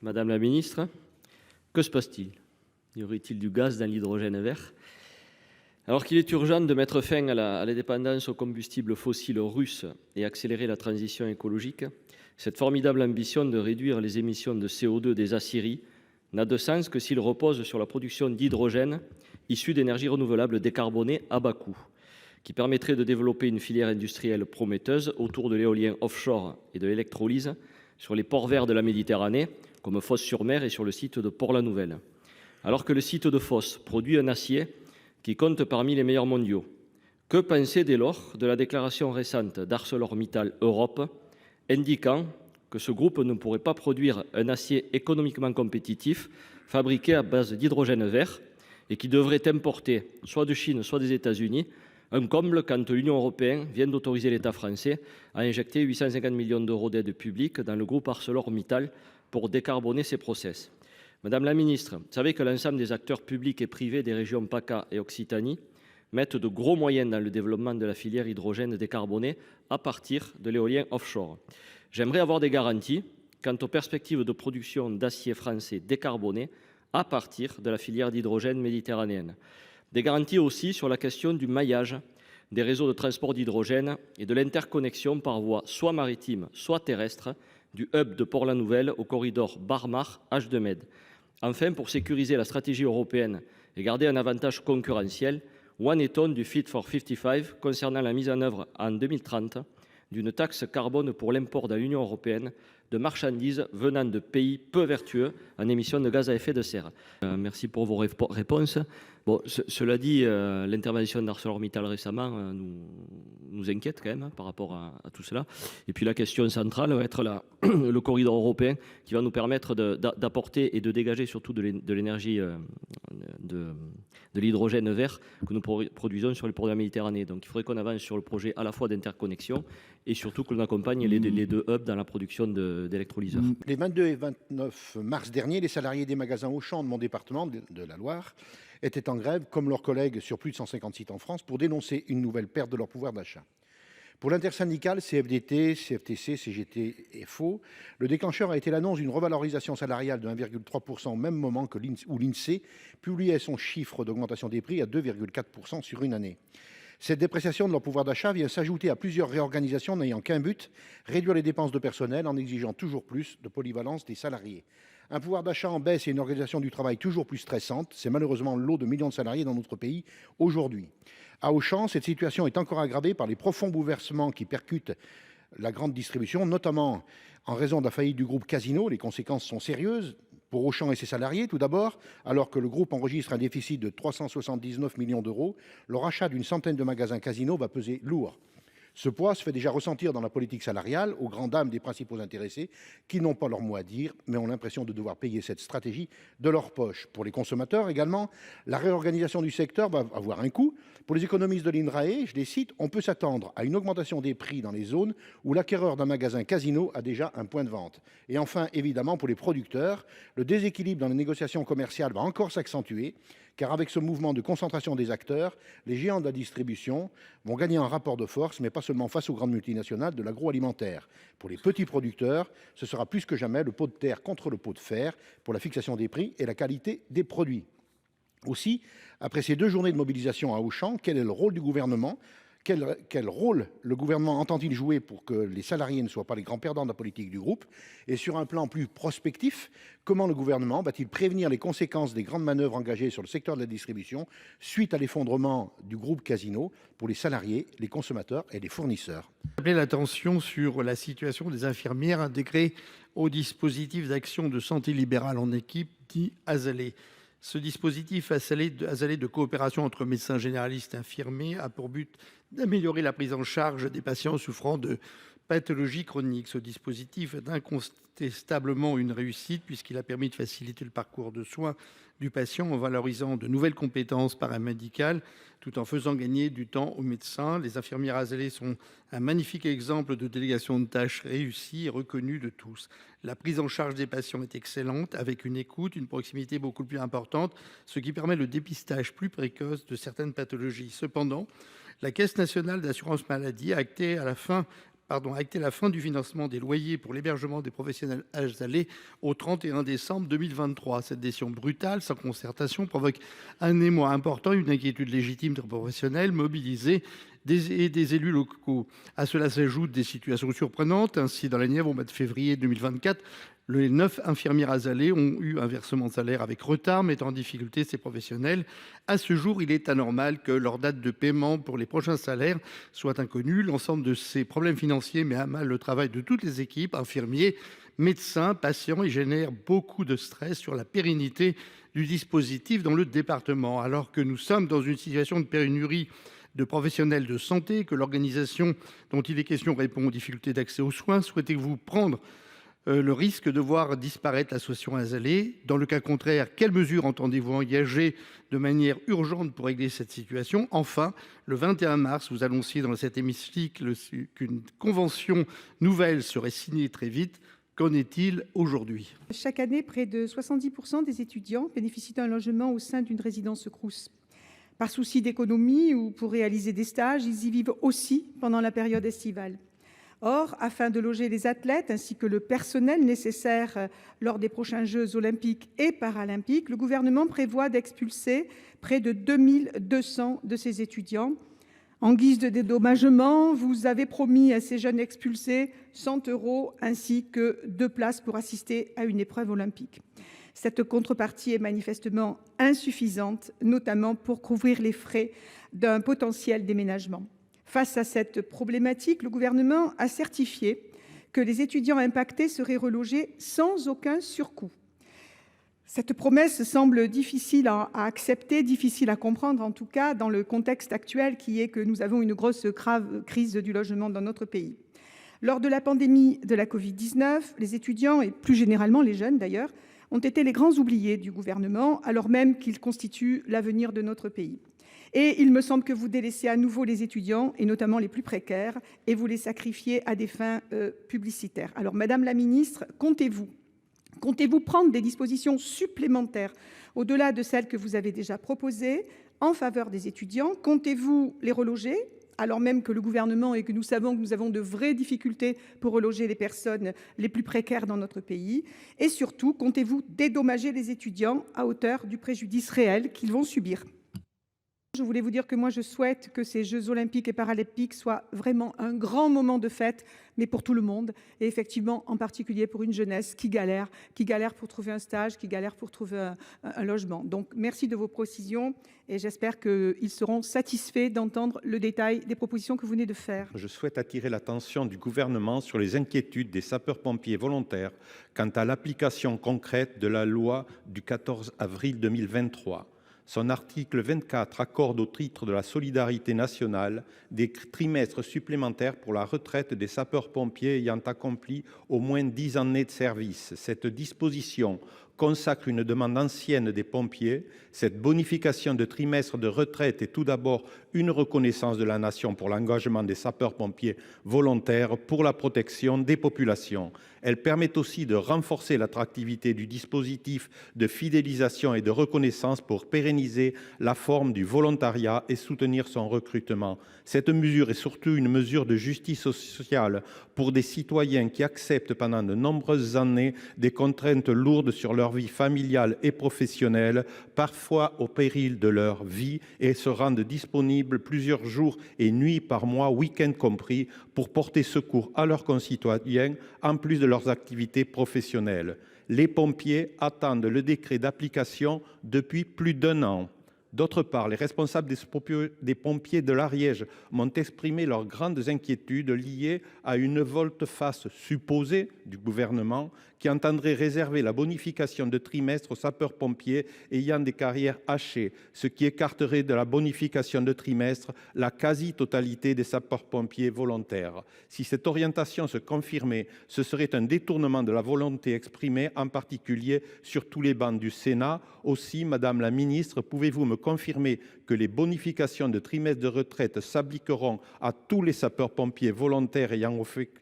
Madame la ministre, que se passe-t-il? Y aurait-il du gaz dans l'hydrogène vert? Alors qu'il est urgent de mettre fin à la dépendance aux combustibles fossiles russes et accélérer la transition écologique, cette formidable ambition de réduire les émissions de CO2 des aciéries n'a de sens que s'il repose sur la production d'hydrogène issu d'énergies renouvelables décarbonées à bas coût, qui permettrait de développer une filière industrielle prometteuse autour de l'éolien offshore et de l'électrolyse sur les ports verts de la Méditerranée, comme Fos-sur-Mer et sur le site de Port-la-Nouvelle. Alors que le site de Fos produit un acier qui compte parmi les meilleurs mondiaux, que penser dès lors de la déclaration récente d'ArcelorMittal Europe indiquant que ce groupe ne pourrait pas produire un acier économiquement compétitif fabriqué à base d'hydrogène vert et qui devrait importer soit de Chine, soit des États-Unis, un comble quand l'Union européenne vient d'autoriser l'État français à injecter 850 millions d'euros d'aide publique dans le groupe ArcelorMittal pour décarboner ses process. Madame la ministre, vous savez que l'ensemble des acteurs publics et privés des régions PACA et Occitanie mettent de gros moyens dans le développement de la filière hydrogène décarbonée à partir de l'éolien offshore. J'aimerais avoir des garanties quant aux perspectives de production d'acier français décarboné à partir de la filière d'hydrogène méditerranéenne. Des garanties aussi sur la question du maillage des réseaux de transport d'hydrogène et de l'interconnexion par voie soit maritime, soit terrestre du hub de Port-la-Nouvelle au corridor Barmar-H2Med. Enfin, pour sécuriser la stratégie européenne et garder un avantage concurrentiel, où en est-on du Fit for 55 concernant la mise en œuvre en 2030 d'une taxe carbone pour l'import dans l'Union européenne de marchandises venant de pays peu vertueux en émissions de gaz à effet de serre? Merci pour vos réponses. Bon, cela dit, l'intervention d'ArcelorMittal récemment nous inquiète quand même par rapport à tout cela. Et puis la question centrale va être le corridor européen qui va nous permettre d'apporter et de dégager surtout de l'énergie, de l'hydrogène vert que nous produisons sur les ports de la Méditerranée. Donc il faudrait qu'on avance sur le projet à la fois d'interconnexion et surtout que l'on accompagne les deux hubs dans la production d'électrolyseurs. Les 22 et 29 mars dernier, les salariés des magasins Auchan de mon département de la Loire étaient en grève, comme leurs collègues sur plus de 150 sites en France, pour dénoncer une nouvelle perte de leur pouvoir d'achat. Pour l'intersyndicale CFDT, CFTC, CGT et FO, le déclencheur a été l'annonce d'une revalorisation salariale de 1,3% au même moment où l'INSEE publiait son chiffre d'augmentation des prix à 2,4% sur une année. Cette dépréciation de leur pouvoir d'achat vient s'ajouter à plusieurs réorganisations n'ayant qu'un but, réduire les dépenses de personnel en exigeant toujours plus de polyvalence des salariés. Un pouvoir d'achat en baisse et une organisation du travail toujours plus stressante, c'est malheureusement le lot de millions de salariés dans notre pays aujourd'hui. À Auchan, cette situation est encore aggravée par les profonds bouleversements qui percutent la grande distribution, notamment en raison de la faillite du groupe Casino. Les conséquences sont sérieuses pour Auchan et ses salariés. Tout d'abord, alors que le groupe enregistre un déficit de 379 millions d'euros, le rachat d'une centaine de magasins Casino va peser lourd. Ce poids se fait déjà ressentir dans la politique salariale, aux grandes dames des principaux intéressés, qui n'ont pas leur mot à dire, mais ont l'impression de devoir payer cette stratégie de leur poche. Pour les consommateurs également, la réorganisation du secteur va avoir un coût. Pour les économistes de l'INRAE, je les cite, on peut s'attendre à une augmentation des prix dans les zones où l'acquéreur d'un magasin Casino a déjà un point de vente. Et enfin, évidemment, pour les producteurs, le déséquilibre dans les négociations commerciales va encore s'accentuer, car avec ce mouvement de concentration des acteurs, les géants de la distribution vont gagner un rapport de force, mais pas seulement face aux grandes multinationales de l'agroalimentaire. Pour les petits producteurs, ce sera plus que jamais le pot de terre contre le pot de fer pour la fixation des prix et la qualité des produits. Aussi, après ces 2 journées de mobilisation à Auchan, quel est le rôle du gouvernement ? Quel rôle le gouvernement entend-il jouer pour que les salariés ne soient pas les grands perdants de la politique du groupe? Et sur un plan plus prospectif, comment le gouvernement va-t-il prévenir les conséquences des grandes manœuvres engagées sur le secteur de la distribution suite à l'effondrement du groupe Casino pour les salariés, les consommateurs et les fournisseurs? J'appelais l'attention sur la situation des infirmières intégrées au dispositif d'action de santé libérale en équipe dit ASALÉ. Ce dispositif ASALÉ de coopération entre médecins généralistes et infirmiers a pour but d'améliorer la prise en charge des patients souffrant de pathologies chroniques. Ce dispositif est incontestablement une réussite puisqu'il a permis de faciliter le parcours de soins du patient en valorisant de nouvelles compétences paramédicales tout en faisant gagner du temps aux médecins. Les infirmières ASALÉ sont un magnifique exemple de délégation de tâches réussie et reconnue de tous. La prise en charge des patients est excellente avec une écoute, une proximité beaucoup plus importante, ce qui permet le dépistage plus précoce de certaines pathologies. Cependant, la Caisse nationale d'assurance maladie a acté à la fin acté la fin du financement des loyers pour l'hébergement des professionnels azalés au 31 décembre 2023. Cette décision brutale, sans concertation, provoque un émoi important et une inquiétude légitime des professionnels mobilisés et des élus locaux. À cela s'ajoutent des situations surprenantes. Ainsi, dans la Nièvre, au mois de février 2024, les 9 infirmières azalées ont eu un versement de salaire avec retard, mettant en difficulté ces professionnels. À ce jour, il est anormal que leur date de paiement pour les prochains salaires soit inconnue. L'ensemble de ces problèmes financiers met à mal le travail de toutes les équipes, infirmiers, médecins, patients, et génère beaucoup de stress sur la pérennité du dispositif dans le département. Alors que nous sommes dans une situation de pénurie de professionnels de santé, que l'organisation dont il est question répond aux difficultés d'accès aux soins, souhaitez-vous prendre le risque de voir disparaître l'association azalée? Dans le cas contraire, quelles mesures entendez-vous engager de manière urgente pour régler cette situation? Enfin, le 21 mars, vous annonciez dans cet hémicycle qu'une convention nouvelle serait signée très vite. Qu'en est-il aujourd'hui? Chaque année, près de 70% des étudiants bénéficient d'un logement au sein d'une résidence Crous. Par souci d'économie ou pour réaliser des stages, ils y vivent aussi pendant la période estivale. Or, afin de loger les athlètes ainsi que le personnel nécessaire lors des prochains Jeux olympiques et paralympiques, le gouvernement prévoit d'expulser près de 2200 de ces étudiants. En guise de dédommagement, vous avez promis à ces jeunes expulsés 100 € ainsi que 2 places pour assister à une épreuve olympique. Cette contrepartie est manifestement insuffisante, notamment pour couvrir les frais d'un potentiel déménagement. Face à cette problématique, le gouvernement a certifié que les étudiants impactés seraient relogés sans aucun surcoût. Cette promesse semble difficile à accepter, difficile à comprendre en tout cas dans le contexte actuel qui est que nous avons une grosse crise du logement dans notre pays. Lors de la pandémie de la Covid-19, les étudiants et plus généralement les jeunes d'ailleurs ont été les grands oubliés du gouvernement alors même qu'ils constituent l'avenir de notre pays. Et il me semble que vous délaissez à nouveau les étudiants, et notamment les plus précaires, et vous les sacrifiez à des fins publicitaires. Alors, Madame la Ministre, comptez-vous prendre des dispositions supplémentaires au-delà de celles que vous avez déjà proposées en faveur des étudiants? Comptez-vous les reloger, alors même que le gouvernement et que nous savons que nous avons de vraies difficultés pour reloger les personnes les plus précaires dans notre pays? Et surtout, comptez-vous dédommager les étudiants à hauteur du préjudice réel qu'ils vont subir? Je voulais vous dire que moi, je souhaite que ces Jeux olympiques et paralympiques soient vraiment un grand moment de fête, mais pour tout le monde. Et effectivement, en particulier pour une jeunesse qui galère pour trouver un stage, qui galère pour trouver un logement. Donc, merci de vos précisions et j'espère qu'ils seront satisfaits d'entendre le détail des propositions que vous venez de faire. Je souhaite attirer l'attention du gouvernement sur les inquiétudes des sapeurs-pompiers volontaires quant à l'application concrète de la loi du 14 avril 2023. Son article 24 accorde au titre de la solidarité nationale des trimestres supplémentaires pour la retraite des sapeurs-pompiers ayant accompli au moins 10 années de service. Cette disposition consacre une demande ancienne des pompiers. Cette bonification de trimestre de retraite est tout d'abord une reconnaissance de la nation pour l'engagement des sapeurs-pompiers volontaires pour la protection des populations. Elle permet aussi de renforcer l'attractivité du dispositif de fidélisation et de reconnaissance pour pérenniser la forme du volontariat et soutenir son recrutement. Cette mesure est surtout une mesure de justice sociale pour des citoyens qui acceptent pendant de nombreuses années des contraintes lourdes sur leur vie familiale et professionnelle, parfois au péril de leur vie, et se rendent disponibles plusieurs jours et nuits par mois, week-end compris, pour porter secours à leurs concitoyens, en plus de leurs activités professionnelles. Les pompiers attendent le décret d'application depuis plus d'1 an. D'autre part, les responsables des pompiers de l'Ariège m'ont exprimé leurs grandes inquiétudes liées à une volte-face supposée du gouvernement qui entendrait réserver la bonification de trimestre aux sapeurs-pompiers ayant des carrières hachées, ce qui écarterait de la bonification de trimestre la quasi-totalité des sapeurs-pompiers volontaires. Si cette orientation se confirmait, ce serait un détournement de la volonté exprimée, en particulier sur tous les bancs du Sénat. Aussi, Madame la Ministre, pouvez-vous me confirmer que les bonifications de trimestre de retraite s'appliqueront à tous les sapeurs-pompiers volontaires ayant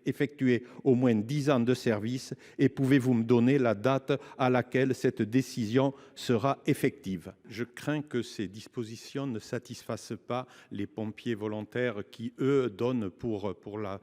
effectué au moins 10 ans de service? Et pouvez-vous me donner la date à laquelle cette décision sera effective? Je crains que ces dispositions ne satisfassent pas les pompiers volontaires qui, eux, donnent pour la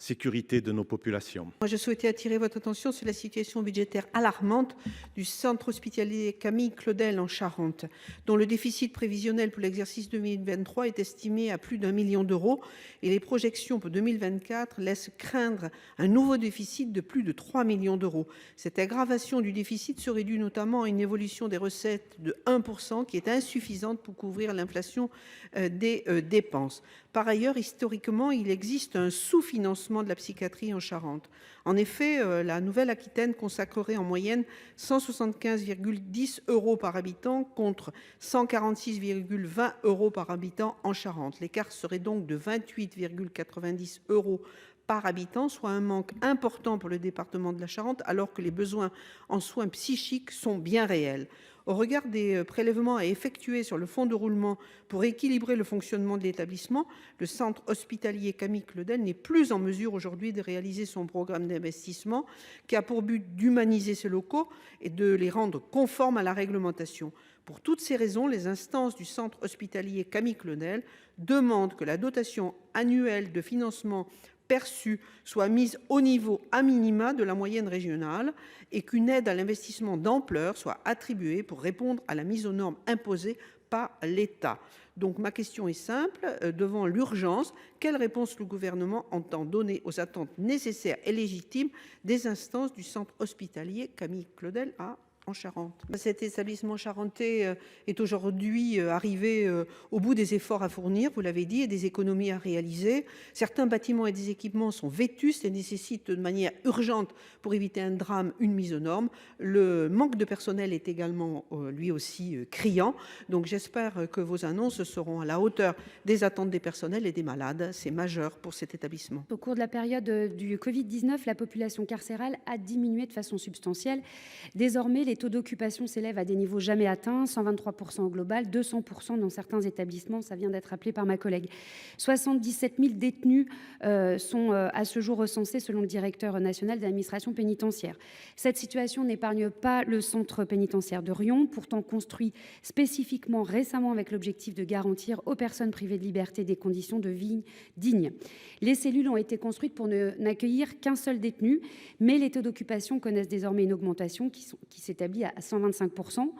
sécurité de nos populations. Moi, je souhaitais attirer votre attention sur la situation budgétaire alarmante du centre hospitalier Camille Claudel en Charente, dont le déficit prévisionnel pour l'exercice 2023 est estimé à plus d'1 million d'euros et les projections pour 2024 laissent craindre un nouveau déficit de plus de 3 millions d'euros. Cette aggravation du déficit serait due notamment à une évolution des recettes de 1% qui est insuffisante pour couvrir l'inflation des dépenses. Par ailleurs, historiquement, il existe un sous-financement de la psychiatrie en Charente. En effet, la Nouvelle-Aquitaine consacrerait en moyenne 175,10 euros par habitant contre 146,20 euros par habitant en Charente. L'écart serait donc de 28,90 euros par habitant, soit un manque important pour le département de la Charente, alors que les besoins en soins psychiques sont bien réels. Au regard des prélèvements à effectuer sur le fonds de roulement pour équilibrer le fonctionnement de l'établissement, le centre hospitalier Camille Claudel n'est plus en mesure aujourd'hui de réaliser son programme d'investissement qui a pour but d'humaniser ses locaux et de les rendre conformes à la réglementation. Pour toutes ces raisons, les instances du centre hospitalier Camille Claudel demandent que la dotation annuelle de financement perçue soit mise au niveau à minima de la moyenne régionale et qu'une aide à l'investissement d'ampleur soit attribuée pour répondre à la mise aux normes imposée par l'État. Donc ma question est simple, devant l'urgence, quelle réponse le gouvernement entend donner aux attentes nécessaires et légitimes des instances du centre hospitalier Camille Claudel en Charente? Cet établissement charentais est aujourd'hui arrivé au bout des efforts à fournir, vous l'avez dit, et des économies à réaliser. Certains bâtiments et des équipements sont vétustes et nécessitent de manière urgente, pour éviter un drame, une mise aux normes. Le manque de personnel est également lui aussi criant. Donc j'espère que vos annonces seront à la hauteur des attentes des personnels et des malades. C'est majeur pour cet établissement. Au cours de la période du Covid-19, la population carcérale a diminué de façon substantielle. Désormais, les taux d'occupation s'élèvent à des niveaux jamais atteints, 123% au global, 200% dans certains établissements, ça vient d'être rappelé par ma collègue. 77 000 détenus sont à ce jour recensés selon le directeur national de l'administration pénitentiaire. Cette situation n'épargne pas le centre pénitentiaire de Riom, pourtant construit spécifiquement récemment avec l'objectif de garantir aux personnes privées de liberté des conditions de vie dignes. Les cellules ont été construites pour n'accueillir qu'un seul détenu, mais les taux d'occupation connaissent désormais une augmentation qui s'établit à 125%.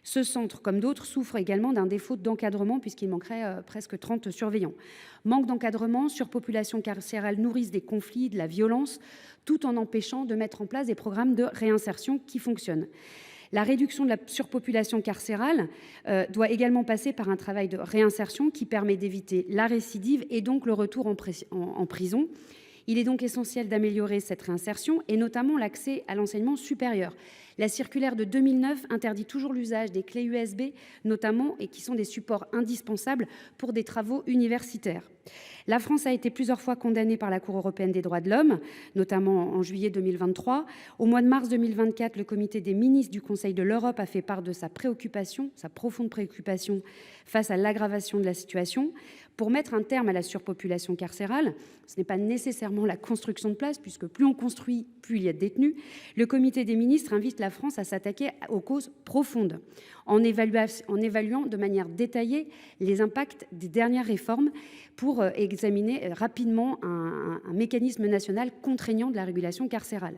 Ce centre, comme d'autres, souffre également d'un défaut d'encadrement puisqu'il manquerait presque 30 surveillants. Manque d'encadrement, surpopulation carcérale nourrissent des conflits, de la violence, tout en empêchant de mettre en place des programmes de réinsertion qui fonctionnent. La réduction de la surpopulation carcérale doit également passer par un travail de réinsertion qui permet d'éviter la récidive et donc le retour en prison. Il est donc essentiel d'améliorer cette réinsertion et notamment l'accès à l'enseignement supérieur. La circulaire de 2009 interdit toujours l'usage des clés USB, notamment, et qui sont des supports indispensables pour des travaux universitaires. La France a été plusieurs fois condamnée par la Cour européenne des droits de l'homme, notamment en juillet 2023. Au mois de mars 2024, le comité des ministres du Conseil de l'Europe a fait part de sa préoccupation, sa profonde préoccupation face à l'aggravation de la situation. Pour mettre un terme à la surpopulation carcérale, ce n'est pas nécessairement la construction de places, puisque plus on construit, plus il y a de détenus. Le comité des ministres invite la France à s'attaquer aux causes profondes, en évaluant de manière détaillée les impacts des dernières réformes pour examiner rapidement un mécanisme national contraignant de la régulation carcérale.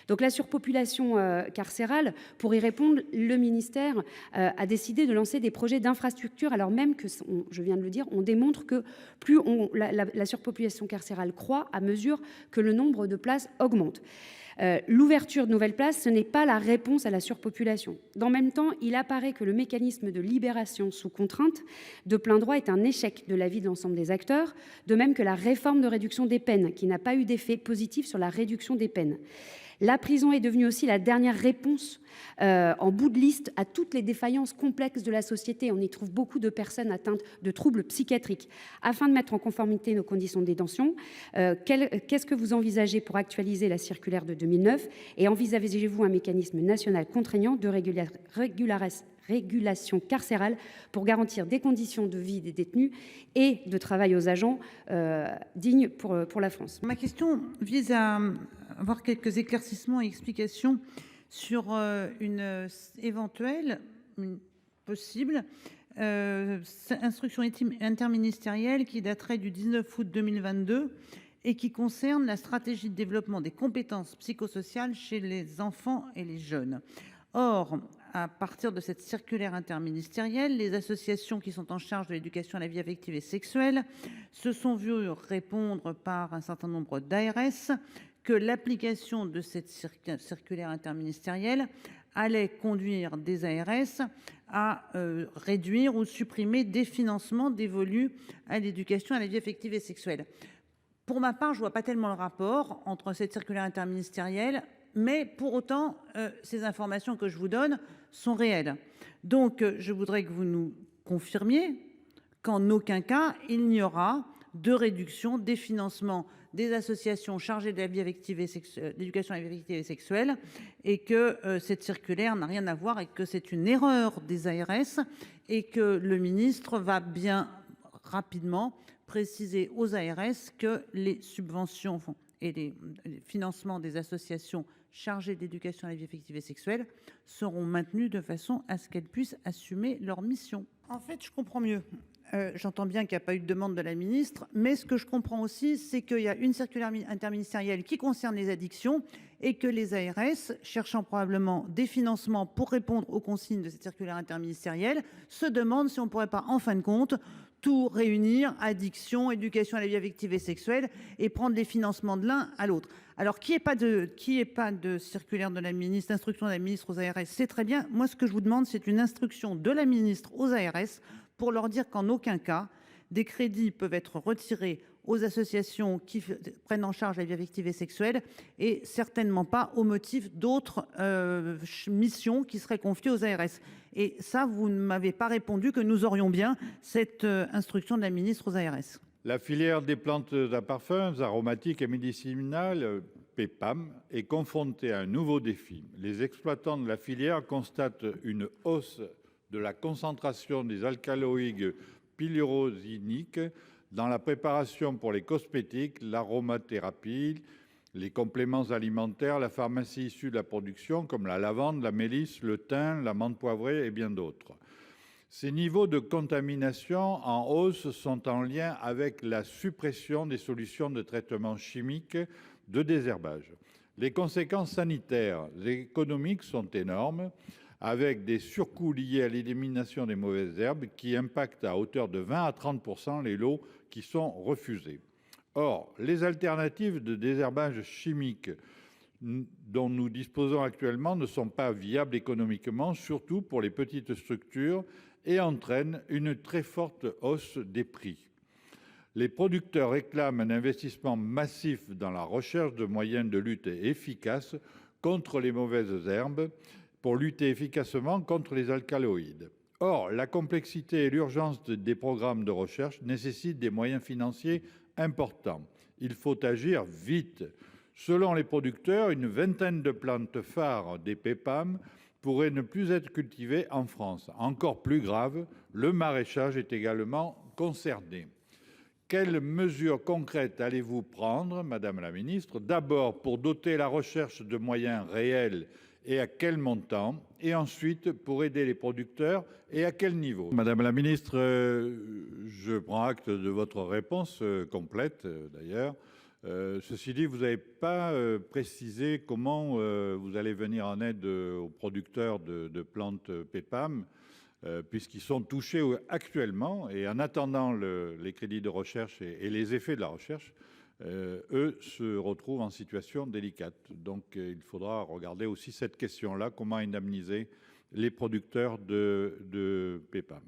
Donc la surpopulation carcérale, pour y répondre, le ministère a décidé de lancer des projets d'infrastructure, alors même que, je viens de le dire, on démontre que plus la surpopulation carcérale croît à mesure que le nombre de places augmente. L'ouverture de nouvelles places, ce n'est pas la réponse à la surpopulation. Dans le même temps, il apparaît que le mécanisme de libération sous contrainte de plein droit est un échec de l'avis de l'ensemble des acteurs, de même que la réforme de réduction des peines, qui n'a pas eu d'effet positif sur la réduction des peines. La prison est devenue aussi la dernière réponse en bout de liste à toutes les défaillances complexes de la société. On y trouve beaucoup de personnes atteintes de troubles psychiatriques. Afin de mettre en conformité nos conditions de détention, qu'est-ce que vous envisagez pour actualiser la circulaire de 2009 et envisagez-vous un mécanisme national contraignant de régulation carcérale pour garantir des conditions de vie des détenus et de travail aux agents dignes pour la France? Ma question vise à avoir quelques éclaircissements et explications sur une éventuelle, une possible instruction interministérielle qui daterait du 19 août 2022 et qui concerne la stratégie de développement des compétences psychosociales chez les enfants et les jeunes. Or, à partir de cette circulaire interministérielle, les associations qui sont en charge de l'éducation à la vie affective et sexuelle se sont vues répondre par un certain nombre d'ARS que l'application de cette circulaire interministérielle allait conduire des ARS à réduire ou supprimer des financements dévolus à l'éducation à la vie affective et sexuelle. Pour ma part, je ne vois pas tellement le rapport entre cette circulaire interministérielle, mais pour autant, ces informations que je vous donne sont réelles. Donc, je voudrais que vous nous confirmiez qu'en aucun cas, il n'y aura de réduction des financements des associations chargées de la vie affective et d'éducation à la vie affective et sexuelle, et que cette circulaire n'a rien à voir et que c'est une erreur des ARS, et que le ministre va bien rapidement préciser aux ARS que les subventions et les financements des associations chargées d'éducation à la vie affective et sexuelle seront maintenus de façon à ce qu'elles puissent assumer leur mission. En fait, je comprends mieux. J'entends bien qu'il n'y a pas eu de demande de la ministre, mais ce que je comprends aussi, c'est qu'il y a une circulaire interministérielle qui concerne les addictions et que les ARS, cherchant probablement des financements pour répondre aux consignes de cette circulaire interministérielle, se demandent si on ne pourrait pas, en fin de compte, tout réunir, addiction, éducation à la vie affective et sexuelle, et prendre les financements de l'un à l'autre. Alors, qu'il n'y ait pas de circulaire de la ministre, d'instruction de la ministre aux ARS, c'est très bien. Moi, ce que je vous demande, c'est une instruction de la ministre aux ARS pour leur dire qu'en aucun cas, des crédits peuvent être retirés aux associations qui prennent en charge la vie affective et sexuelle, et certainement pas au motif d'autres missions qui seraient confiées aux ARS. Et ça, vous ne m'avez pas répondu que nous aurions bien cette instruction de la ministre aux ARS. La filière des plantes à parfums aromatiques et médicinales, PEPAM, est confrontée à un nouveau défi. Les exploitants de la filière constatent une hausse de la concentration des alcaloïdes pyrrosiniques dans la préparation pour les cosmétiques, l'aromathérapie, les compléments alimentaires, la pharmacie issue de la production comme la lavande, la mélisse, le thym, la menthe poivrée et bien d'autres. Ces niveaux de contamination en hausse sont en lien avec la suppression des solutions de traitement chimique de désherbage. Les conséquences sanitaires et économiques sont énormes, avec des surcoûts liés à l'élimination des mauvaises herbes qui impactent à hauteur de 20 à 30% les lots qui sont refusés. Or, les alternatives de désherbage chimique dont nous disposons actuellement ne sont pas viables économiquement, surtout pour les petites structures, et entraînent une très forte hausse des prix. Les producteurs réclament un investissement massif dans la recherche de moyens de lutte efficaces contre les mauvaises herbes, pour lutter efficacement contre les alcaloïdes. Or, la complexité et l'urgence des programmes de recherche nécessitent des moyens financiers importants. Il faut agir vite. Selon les producteurs, une vingtaine de plantes phares des PEPAM pourraient ne plus être cultivées en France. Encore plus grave, le maraîchage est également concerné. Quelles mesures concrètes allez-vous prendre, Madame la Ministre, d'abord pour doter la recherche de moyens réels et à quel montant, et ensuite pour aider les producteurs et à quel niveau? Madame la Ministre, je prends acte de votre réponse complète d'ailleurs. Ceci dit, vous n'avez pas précisé comment vous allez venir en aide aux producteurs de plantes PEPAM, puisqu'ils sont touchés actuellement, et en attendant les crédits de recherche et les effets de la recherche, eux se retrouvent en situation délicate. Donc il faudra regarder aussi cette question-là, comment indemniser les producteurs de PEPAM.